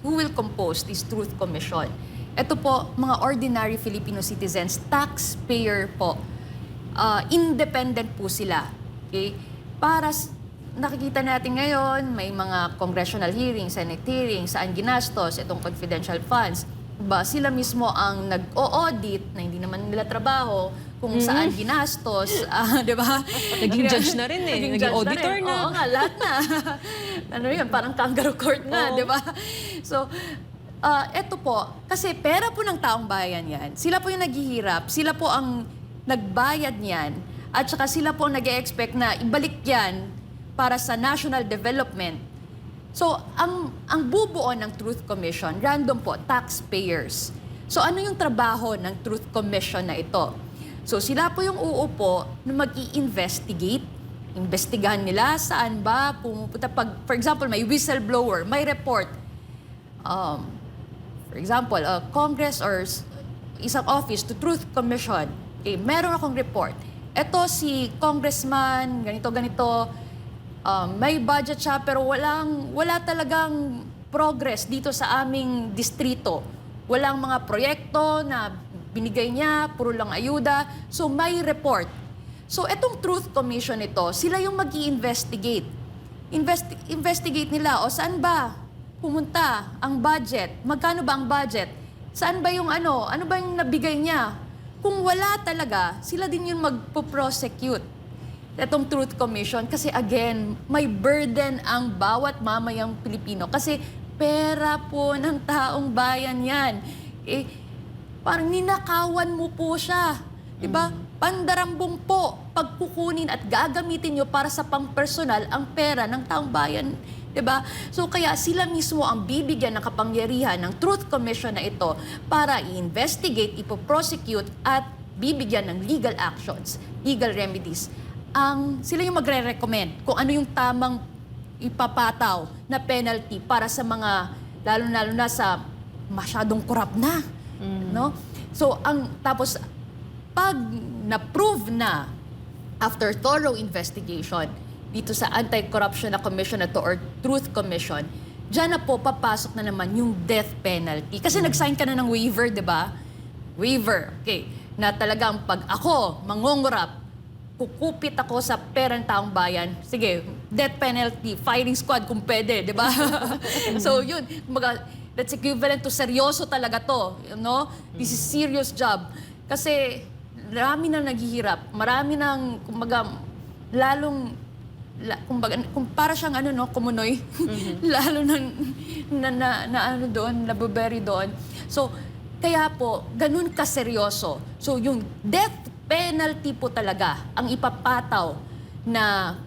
who will compose this Truth Commission? Ito po, mga ordinary Filipino citizens, taxpayer po. Independent po sila. Okay? Nakikita natin ngayon, may mga congressional hearings, Senate hearings, saan ginastos itong confidential funds. Sila mismo ang nag-o-audit na hindi naman nila trabaho kung saan ginastos, di ba? Naging judge na rin eh. Naging auditor na. Oo nga, lahat na. Ano yun, parang kangaroo court na, di ba? So, eto po, kasi pera po ng taong bayan yan. Sila po yung naghihirap, sila po ang nagbayad niyan, at saka sila po ang nag-e-expect na ibalik yan para sa national development. So, ang bubuo ng Truth Commission, random po, taxpayers. So, ano yung trabaho ng Truth Commission na ito? So, sila po yung uupo na mag-i-investigate. Investigahan nila saan ba pumupunta. For example, may whistleblower, may report. For example, Congress or isang office to Truth Commission. Okay, meron akong report. Ito si congressman, ganito, may budget siya pero wala talagang progress dito sa aming distrito. Walang mga proyekto na binigay niya, puro lang ayuda. So may report. So itong Truth Commission ito, sila yung mag-i-investigate. Investigate nila, saan ba pumunta ang budget? Magkano ba ang budget? Saan ba yung ano ba yung nabigay niya? Kung wala talaga, sila din yung magpo-prosecute. Itong Truth Commission kasi again, may burden ang bawat mamayang Pilipino kasi pera po ng taong bayan yan. Parang ninakawan mo po siya. Diba? Pandarambong po pagkukunin at gagamitin nyo para sa pang-personal ang pera ng taong bayan. Diba? So kaya sila mismo ang bibigyan ng kapangyarihan ng Truth Commission na ito para i-investigate, ipoprosecute at bibigyan ng legal actions, legal remedies. Sila yung magre-recommend kung ano yung tamang ipapataw na penalty para sa mga, lalo-lalo na sa masyadong corrupt na. No? So, tapos, pag na-prove na, after thorough investigation, dito sa Anti-Corruption na Commission na to or Truth Commission, dyan na po papasok na naman yung death penalty. Kasi nag-sign ka na ng waiver, di ba? Waiver, okay. Na talagang pag ako, mangungurap, kukupit ako sa pera ng taong bayan, sige, death penalty, firing squad kung pwede, di ba? So yun, that's equivalent to seryoso talaga to, you know? This is serious job. Kasi marami nang naghihirap, marami nang, kung para siyang kumunoy, lalo nang nabubury doon. So, kaya po, ganun kaseryoso. So, yung death penalty po talaga ang ipapataw na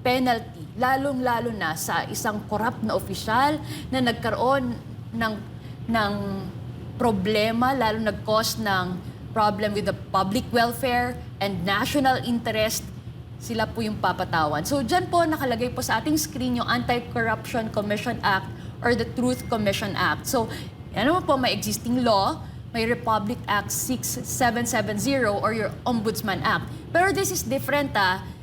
penalty, lalong-lalo na sa isang corrupt na opisyal na nagkaroon ng problema, lalo nag-cause ng problem with the public welfare and national interest, sila po yung papatawan. So dyan po nakalagay po sa ating screen yung Anti-Corruption Commission Act or the Truth Commission Act. So yan naman po may existing law, may Republic Act 6770 or your Ombudsman Act. Pero this is different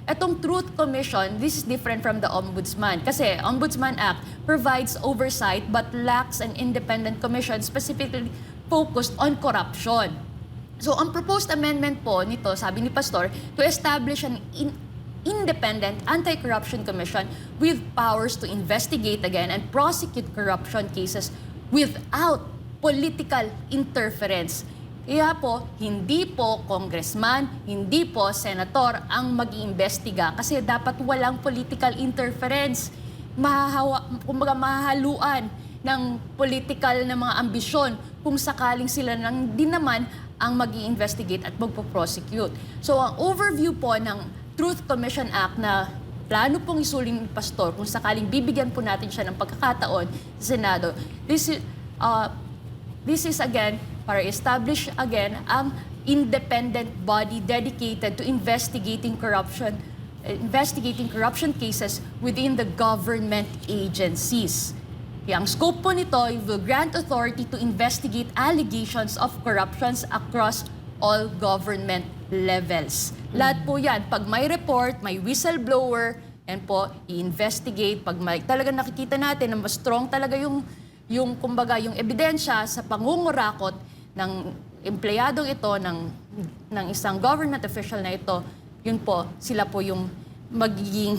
Itong Truth Commission, this is different from the Ombudsman. Kasi Ombudsman Act provides oversight but lacks an independent commission specifically focused on corruption. So ang proposed amendment po nito, sabi ni Pastor, to establish an independent anti-corruption commission with powers to investigate again and prosecute corruption cases without political interference. Kaya po, hindi po congressman, hindi po senator ang mag-iimbestiga kasi dapat walang political interference. Mahahaluan ng political na mga ambisyon kung sakaling sila nang din naman ang mag-i-investigate at magpo-prosecute. So ang overview po ng Truth Commission Act na plano pong isuling ni Pastor kung sakaling bibigyan po natin siya ng pagkakataon sa Senado, this is again para establish again ang independent body dedicated to investigating corruption cases within the government agencies. Ang scope po nito will grant authority to investigate allegations of corruptions across all government levels. Lahat po yan. Pag may report, may whistleblower, and po, i-investigate. Pag may talagang nakikita natin na mas strong talaga yung yung kumbaga yung ebidensya sa pangungurakot ng empleyadong ito ng isang government official na ito, yun po, sila po yung magiging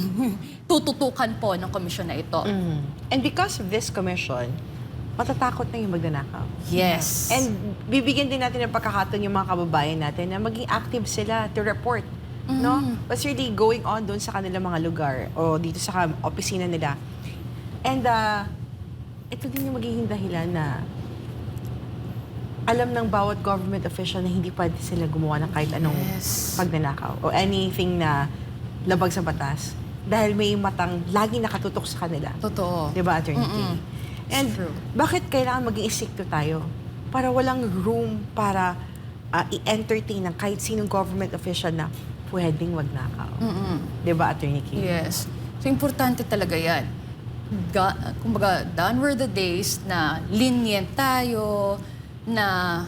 tututukan po ng komisyon na ito. And because of this commission, matatakot na yung magnanakaw. Yes. And bibigyan din natin ng pagkakataon yung mga kababayan natin na maging active sila to report. No? What's really going on doon sa kanilang mga lugar o dito sa opisina nila. And ito din yung magiging dahilan na alam ng bawat government official na hindi pwede sila gumawa ng kahit anong pagnanakaw o anything na labag sa batas dahil may matang laging nakatutok sa kanila. Totoo. Diba, Attorney Kay? And True. bakit kailangan maging isikto tayo? Para walang room para i-entertain ng kahit sinong government official na pwedeng magnakaw. Diba, Attorney Kay? Yes. So, importante talaga yan. Kumbaga, done were the days na lenient tayo, na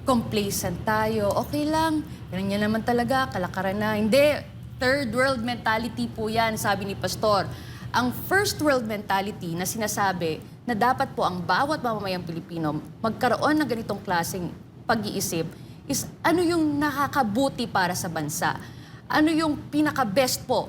complacent tayo. Okay lang, ganyan naman talaga, kalakaran na. Hindi, third world mentality po yan, sabi ni Pastor. Ang first world mentality na sinasabi na dapat po ang bawat mamamayang Pilipino magkaroon ng ganitong klaseng pag-iisip is ano yung nakakabuti para sa bansa. Ano yung pinaka-best po.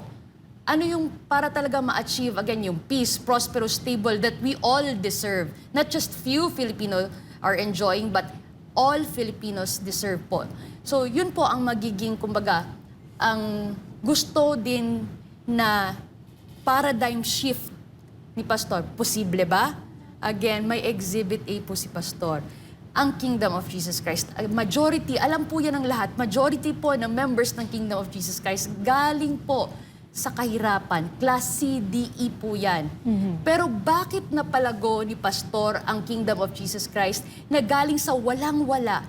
Ano yung para talaga ma-achieve, again, yung peace, prosperous, stable that we all deserve. Not just few Filipino are enjoying, but all Filipinos deserve po. So, yun po ang magiging, kumbaga, ang gusto din na paradigm shift ni Pastor. Posible ba? Again, may Exhibit A po si Pastor. Ang Kingdom of Jesus Christ. Majority, alam po yan ng lahat, majority po ng members ng Kingdom of Jesus Christ galing po sa kahirapan. Class C, D, E po yan. Pero bakit napalago ni Pastor ang Kingdom of Jesus Christ na galing sa walang-wala?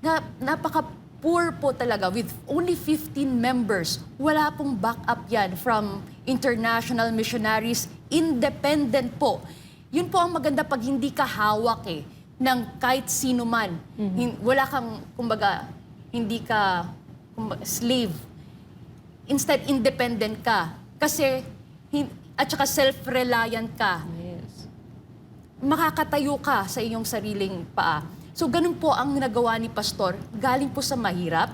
Na napaka-poor po talaga with only 15 members. Wala pong backup yan from international missionaries. Independent po. Yun po ang maganda pag hindi ka hawak ng kahit sino man. Wala kang, kumbaga, hindi ka slave. Instead, independent ka. Kasi, at saka self-reliant ka. Yes. Makakatayo ka sa iyong sariling paa. So, ganun po ang nagawa ni Pastor. Galing po sa mahirap.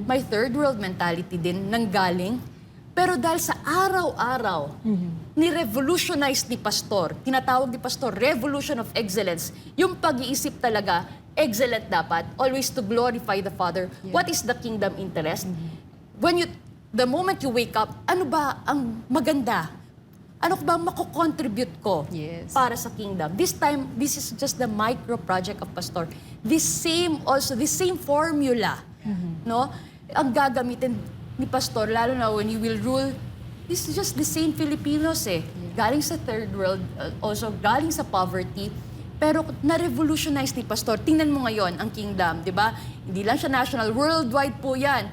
May third world mentality din nang galing. Pero dahil sa araw-araw, ni-revolutionize ni Pastor, tinatawag ni Pastor, revolution of excellence, yung pag-iisip talaga, excellent dapat, always to glorify the Father. What is the kingdom interest? The moment you wake up, ano ba ang maganda? Ano ba mako-contribute ko para sa kingdom? This time, this is just the micro project of Pastor. This same formula, no? Ang gagamitin ni Pastor, lalo na when he will rule, this is just the same Filipinos Galing sa third world, also galing sa poverty, pero na-revolutionize ni Pastor. Tingnan mo ngayon ang kingdom, di ba? Hindi lang siya national, worldwide po yan.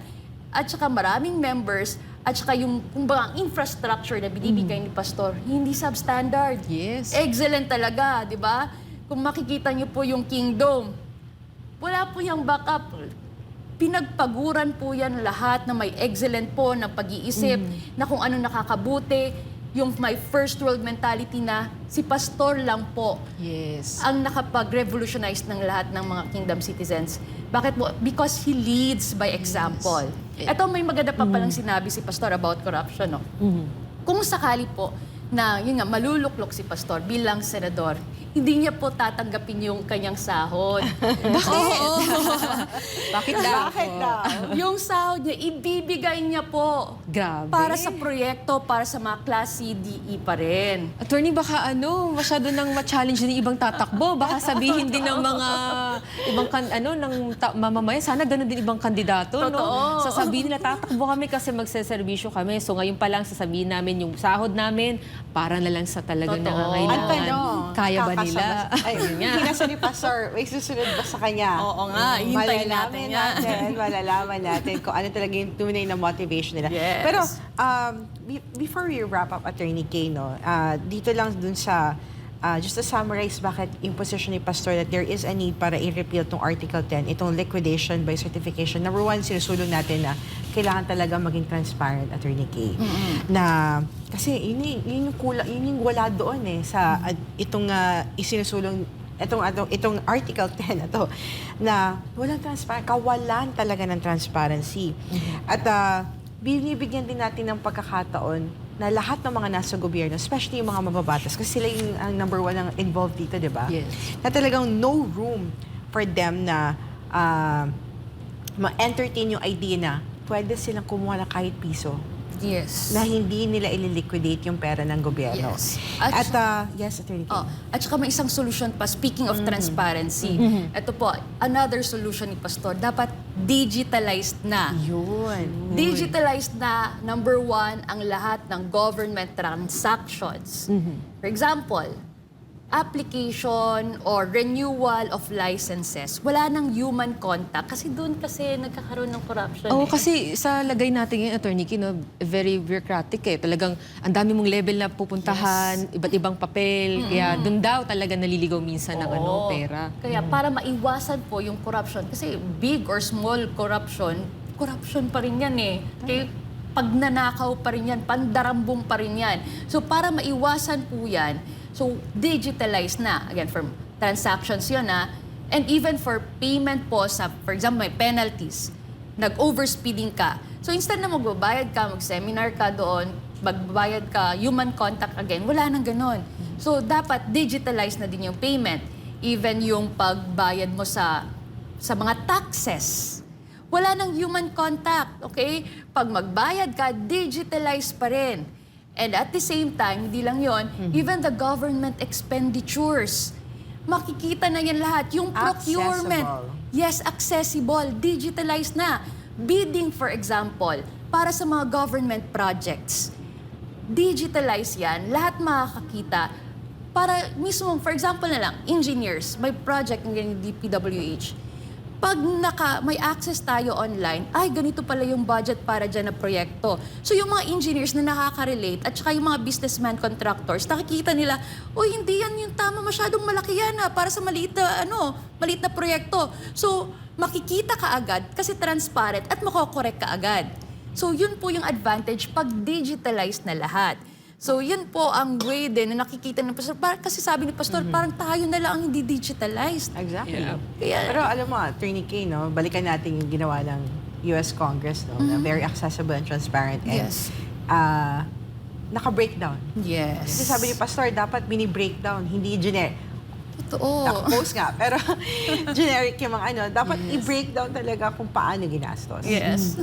At saka maraming members, at saka yung kumbaga, infrastructure na binibigay ni Pastor, hindi substandard. Yes. Excellent talaga, di ba? Kung makikita niyo po yung kingdom, wala po yung backup. Pinagpaguran po yan lahat na may excellent po na pag-iisip, na kung ano nakakabuti, yung may first world mentality na si Pastor lang po ang nakapag-revolutionize ng lahat ng mga kingdom citizens. Bakit po? Because he leads by example. Ito may maganda pa palang sinabi si Pastor about corruption. No? Kung sakali po na yun nga, maluluklok si Pastor bilang senador, hindi niya po tatanggapin yung kanyang sahod. Bakit daw? Bakit daw? Yung sahod niya, ibibigay niya po. Grabe. Para sa proyekto, para sa mga class C, D, E pa rin. Attorney, baka masyado nang ma-challenge ng ibang tatakbo. Baka sabihin din ng mga ibang mamamayan, sana ganun din ibang kandidato, no? Totoo. Sasabihin nila, tatakbo kami kasi magseservisyo kami. So ngayon pa lang sasabihin namin yung sahod namin para na lang sa talagang Totoo. nangangailangan. Ang tanong, Kaya ba nila? Ay, kinasa ni Pastor, may susunod ba sa kanya? Oo nga, hintayin natin yan. Malalaman natin kung ano talaga yung tunay na motivation nila. Yes. Pero, before we wrap up, Attorney Kay, no, dito lang dun sa just to summarize bakit yung position ni Pastor that there is a need para i-repeal itong Article 10, itong liquidation by certification. Number one, sinusulong natin na kailangan talaga maging transparent, Attorney Kay. Na, kasi yun yung wala doon sa itong isinusulong itong Article 10 na to, na walang kawalan talaga ng transparency. At binibigyan din natin ng pagkakataon na lahat ng mga nasa gobyerno, especially yung mga mababatas, kasi sila yung ang number one ang involved dito, di ba? Yes. Na talagang no room for them na ma-entertain yung idea na pwede silang kumuha ng kahit piso Yes. na hindi nila ililiquidate yung pera ng gobyerno. Yes. At yes, Attorney Kay. At saka may isang solution pa, speaking of transparency. Ito po, another solution ni Pastor, dapat digitalized na. Yun. Digitalized na, number one, ang lahat ng government transactions. For example, application or renewal of licenses. Wala nang human contact kasi doon kasi nagkakaroon ng corruption. Oo, kasi sa lagay natin yung attorney, very bureaucratic Talagang ang dami mong level na pupuntahan, iba't ibang papel. Kaya doon daw talaga naliligaw minsan ng Oo. pera. Kaya para maiwasan po yung corruption, kasi big or small corruption pa rin yan Kaya pagnanakaw pa rin yan, pandarambong pa rin yan. So para maiwasan po yan, so digitalize na, again, for transactions yun and even for payment po sa, for example, may penalties, nag-overspeeding ka. So instead na magbabayad ka, mag-seminar ka doon, magbabayad ka, human contact again, wala nang ganon. So dapat digitalize na din yung payment. Even yung pagbayad mo sa mga taxes. Wala nang human contact, okay? Pag magbayad ka, digitalize pa rin. And at the same time, hindi lang yon, even the government expenditures, makikita na yan lahat. Yung procurement, Accessible. yes, accessible, digitalized na. Bidding, for example, para sa mga government projects, digitalize yan, lahat makakakita. Para mismo, for example na lang, engineers, may project ng ganyan DPWH. Pag may access tayo online, ay ganito pala yung budget para dyan na proyekto. So yung mga engineers na nakaka-relate at saka yung mga businessman contractors, nakikita nila, uy, hindi yan yung tama, masyadong malaki yan para sa maliit na proyekto. So makikita ka agad kasi transparent at makokorek ka agad. So yun po yung advantage pag digitalized na lahat. So yun po ang way din na nakikita ng Pastor. Kasi sabi ni Pastor, parang tayo na lang ang hindi digitalized. Exactly. Yeah. Kaya- Pero alam mo, Attorney Kay, balikan natin yung ginawa ng US Congress, na very accessible and transparent. And, Yes. naka-breakdown. Yes. Kasi sabi ni Pastor, dapat mini-breakdown, hindi generic. Totoo. Naka-post nga, pero generic yung mga dapat i-breakdown talaga kung paano ginastos. Yes.